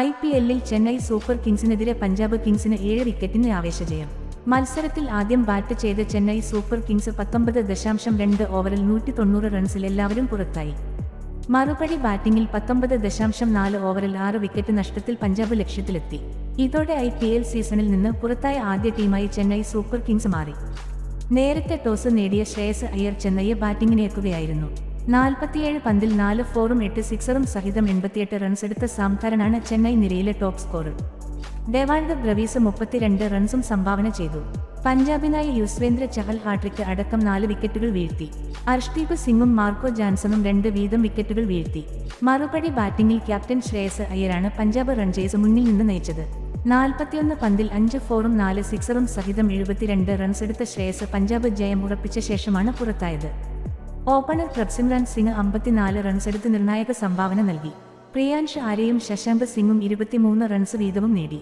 IPL-ൽ Chennai super കിങ്സിനെതിരെ Punjab കിങ്സിന് 7 വിക്കറ്റിന് ആവേശജയം. മത്സരത്തിൽ ആദ്യം ബാറ്റ് ചെയ്ത ചെന്നൈ സൂപ്പർ കിങ്സ് 19.2 ഓവറിൽ 190 റൺസിൽ എല്ലാവരും പുറത്തായി. മറുപടി ബാറ്റിംഗിൽ 19.4 ഓവറിൽ 6 വിക്കറ്റ് നഷ്ടത്തിൽ പഞ്ചാബ് ലക്ഷ്യത്തിലെത്തി. ഇതോടെ IPL സീസണിൽ നിന്ന് പുറത്തായ ആദ്യ ടീമായി ചെന്നൈ സൂപ്പർ കിങ്സ് മാറി. നേരത്തെ ടോസ് നേടിയ ശ്രേയസ് അയ്യർ ചെന്നൈയെ ബാറ്റിംഗിനെത്തുകയായിരുന്നു. 47 പന്തിൽ 4 ഫോറും 8 സിക്സറും സഹിതം 88 റൺസെടുത്ത സാംകരനാണ് ചെന്നൈ നിരയിലെ ടോപ്പ് സ്കോറർ. ഡെവാൾഡ് ബ്രവീസ് 32 റൺസും സംഭാവന ചെയ്തു. പഞ്ചാബിനായി യുസ്വേന്ദ്ര ചഹൽ ഹാട്രിക്ക് അടക്കം 4 വിക്കറ്റുകൾ വീഴ്ത്തി. അർഷ്ദീപ് സിംഗും മാർക്കോ ജാൻസണും 2 വീതം വിക്കറ്റുകൾ വീഴ്ത്തി. മറുപടി ബാറ്റിംഗിൽ ക്യാപ്റ്റൻ ശ്രേയസ് അയ്യരാണ് പഞ്ചാബ് റൺചേസ് മുന്നിൽ നിന്ന് നയിച്ചത്. 41 പന്തിൽ 5 ഫോറും 4 സിക്സറും സഹിതം 72 റൺസെടുത്ത ശ്രേയസ് പഞ്ചാബ് ജയം ഉറപ്പിച്ച ശേഷമാണ് പുറത്തായത്. ഓപ്പണർ പ്രഭ്സിമ്രാൻ സിംഗ് 54 റൺസെടുത്ത് നിർണായക സംഭാവന നൽകി. പ്രിയാൻഷ് ആര്യയും ശശാങ്ക് സിംഗും 23 റൺസ് വീതവും നേടി.